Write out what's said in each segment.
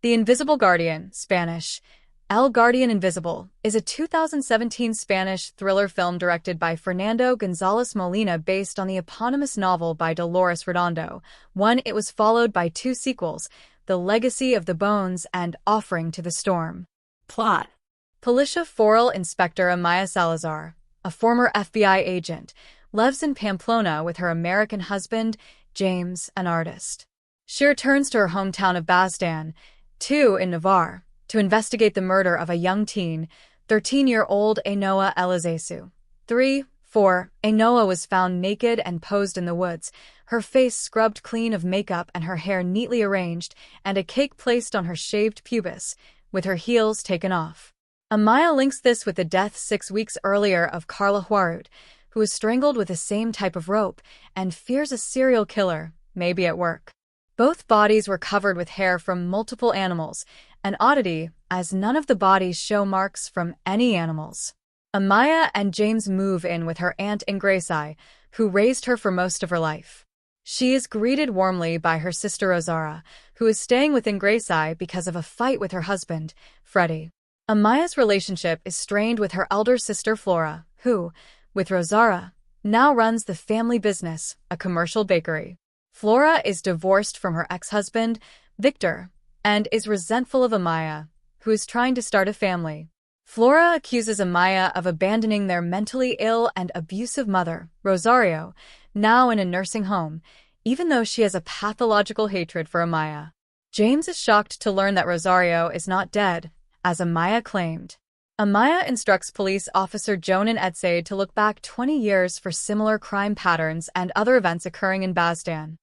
The Invisible Guardian, Spanish, El Guardian Invisible, is a 2017 Spanish thriller film directed by Fernando González Molina based on the eponymous novel by Dolores Redondo. It was followed by two sequels, The Legacy of the Bones and Offering to the Storm. Plot. Policia Foral Inspector Amaya Salazar, a former FBI agent, lives in Pamplona with her American husband, James, an artist. She returns to her hometown of Baztan, in Navarre, to investigate the murder of a young teen, 13-year-old Ainhoa Elizasu. 4. Ainhoa was found naked and posed in the woods, her face scrubbed clean of makeup and her hair neatly arranged, and a cake placed on her shaved pubis, with her heels taken off. Amaya links this with the death 6 weeks earlier of Carla Huarut, who was strangled with the same type of rope, and fears a serial killer, maybe at work. Both bodies were covered with hair from multiple animals, an oddity, as none of the bodies show marks from any animals. Amaya and James move in with her aunt Ingresi, who raised her for most of her life. She is greeted warmly by her sister Rosara, who is staying with Ingresi because of a fight with her husband, Freddie. Amaya's relationship is strained with her elder sister Flora, who, with Rosara, now runs the family business, a commercial bakery. Flora is divorced from her ex-husband, Victor, and is resentful of Amaya, who is trying to start a family. Flora accuses Amaya of abandoning their mentally ill and abusive mother, Rosario, now in a nursing home, even though she has a pathological hatred for Amaya. James is shocked to learn that Rosario is not dead, as Amaya claimed. Amaya instructs police officer Jonan Edsade to look back 20 years for similar crime patterns and other events occurring in Baztan.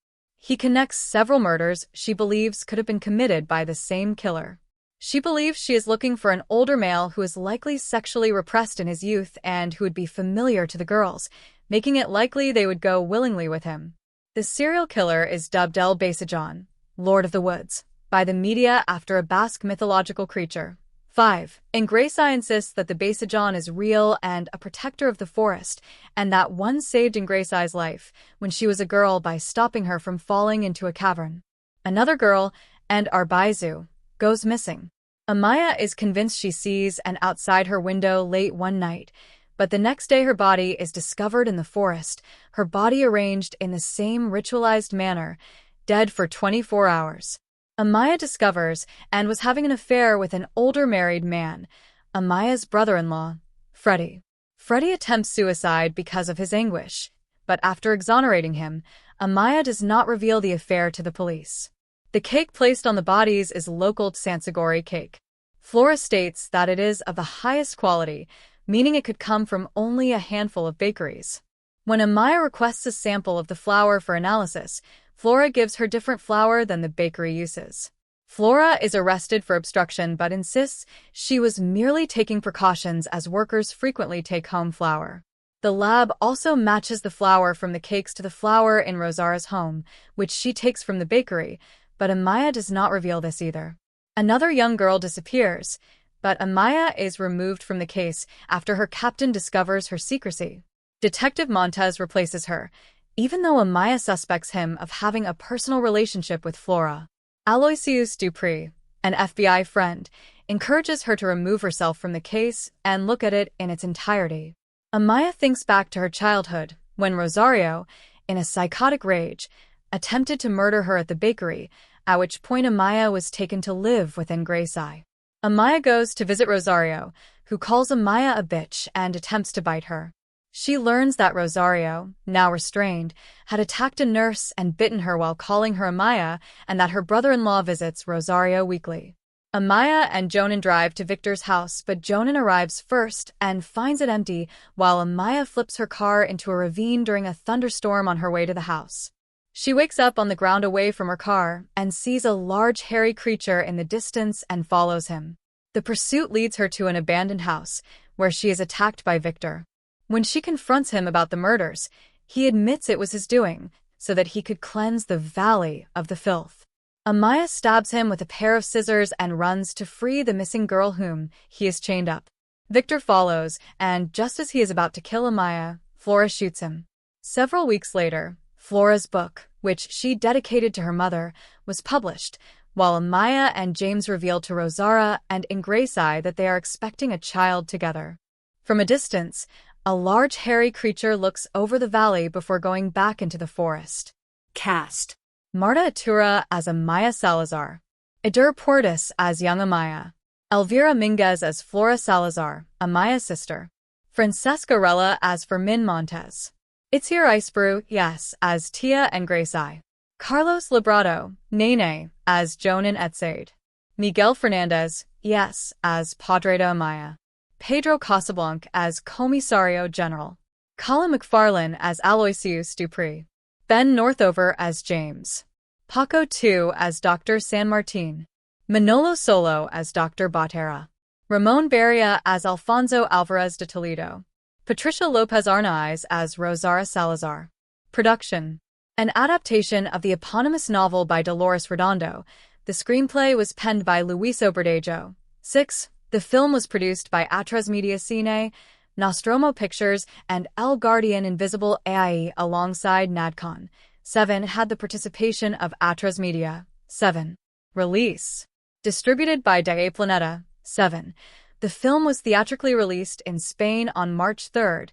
He connects several murders she believes could have been committed by the same killer. She believes she is looking for an older male who is likely sexually repressed in his youth and who would be familiar to the girls, making it likely they would go willingly with him. The serial killer is dubbed El Basajon, Lord of the Woods, by the media after a Basque mythological creature. 5. Ingresi insists that the Basajon is real and a protector of the forest, and that one saved Ingresi's life when she was a girl by stopping her from falling into a cavern. Another girl, and Arbaizu, goes missing. Amaya is convinced she sees an outside her window late one night, but the next day her body is discovered in the forest, her body arranged in the same ritualized manner, dead for 24 hours. Amaya discovers and was having an affair with an older married man, Amaya's brother-in-law, Freddie. Freddie attempts suicide because of his anguish, but after exonerating him, Amaya does not reveal the affair to the police. The cake placed on the bodies is local Sansagori cake. Flora states that it is of the highest quality, meaning it could come from only a handful of bakeries. When Amaya requests a sample of the flour for analysis, Flora gives her different flour than the bakery uses. Flora is arrested for obstruction but insists she was merely taking precautions as workers frequently take home flour. The lab also matches the flour from the cakes to the flour in Rosara's home, which she takes from the bakery, but Amaya does not reveal this either. Another young girl disappears, but Amaya is removed from the case after her captain discovers her secrecy. Detective Montez replaces her, even though Amaya suspects him of having a personal relationship with Flora. Aloysius Dupree, an FBI friend, encourages her to remove herself from the case and look at it in its entirety. Amaya thinks back to her childhood, when Rosario, in a psychotic rage, attempted to murder her at the bakery, at which point Amaya was taken to live with Ingresi. Amaya goes to visit Rosario, who calls Amaya a bitch and attempts to bite her. She learns that Rosario, now restrained, had attacked a nurse and bitten her while calling her Amaya, and that her brother-in-law visits Rosario weekly. Amaya and Jonan drive to Victor's house, but Jonan arrives first and finds it empty, while Amaya flips her car into a ravine during a thunderstorm on her way to the house. She wakes up on the ground away from her car and sees a large hairy creature in the distance and follows him. The pursuit leads her to an abandoned house, where she is attacked by Victor. When she confronts him about the murders, he admits it was his doing, so that he could cleanse the valley of the filth. Amaya stabs him with a pair of scissors and runs to free the missing girl whom he is chained up. Victor follows, and just as he is about to kill Amaya, Flora shoots him. Several weeks later, Flora's book, which she dedicated to her mother, was published, while Amaya and James reveal to Rosara and Ingraysai that they are expecting a child together. From a distance, a large hairy creature looks over the valley before going back into the forest. Cast: Marta Atura as Amaya Salazar, Edur Portis as young Amaya, Elvira Minguez as Flora Salazar, Amaya's sister, Francesca Rella as Fermin Montes, Itziar Icebrew, yes, as Tia and Graysai, Carlos Librado, Nene, as Joan and Etsaid, Miguel Fernandez, yes, as Padre de Amaya, Pedro Casablanc as Comisario General, Colin McFarlane as Aloysius Dupree, Ben Northover as James, Paco II as Dr. San Martin, Manolo Solo as Dr. Botera, Ramon Beria as Alfonso Alvarez de Toledo, Patricia Lopez Arnaiz as Rosara Salazar. Production: an adaptation of the eponymous novel by Dolores Redondo. The screenplay was penned by Luis Oberdejo. 6. The film was produced by Atras Media Cine, Nostromo Pictures, and El Guardian Invisible AI alongside Nadcon. 7. Had the participation of Atras Media. 7. Release: distributed by Die Planeta. 7. The film was theatrically released in Spain on March 3,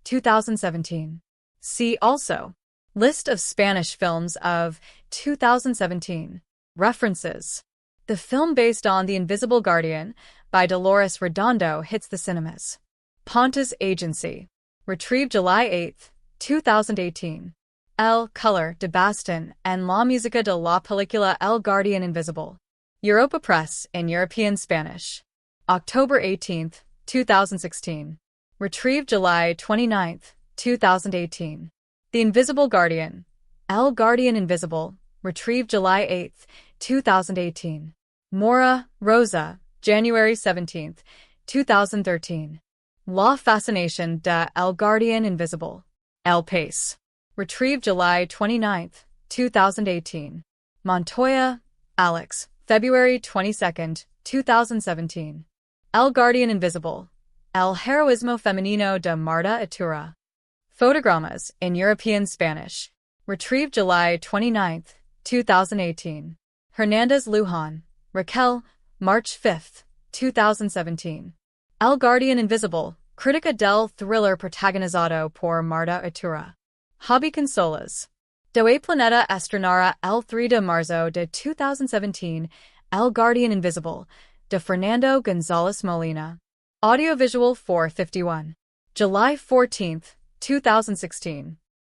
2017. See also: List of Spanish films of 2017. References: the film based on The Invisible Guardian by Dolores Redondo hits the cinemas. Pontes Agency. Retrieved July 8, 2018. El Color de Baston and La Música de la Película El Guardian Invisible. Europa Press in European Spanish. October 18, 2016. Retrieved July 29, 2018. The Invisible Guardian. El Guardian Invisible. Retrieved July 8, 2018. Mora, Rosa. January 17, 2013. La Fascination de El Guardian Invisible. El País. Retrieved July 29, 2018. Montoya, Alex. February 22, 2017. El Guardian Invisible. El Heroísmo Femenino de Marta Atura. Fotogramas in European Spanish. Retrieved July 29, 2018. Hernandez Lujan, Raquel. March 5, 2017. El Guardian Invisible. Crítica del thriller protagonizado por Marta Atura. Hobby Consolas. Die Planeta estrenará el 3 de marzo de 2017. El Guardian Invisible. De Fernando González Molina. Audiovisual 451. July 14, 2016.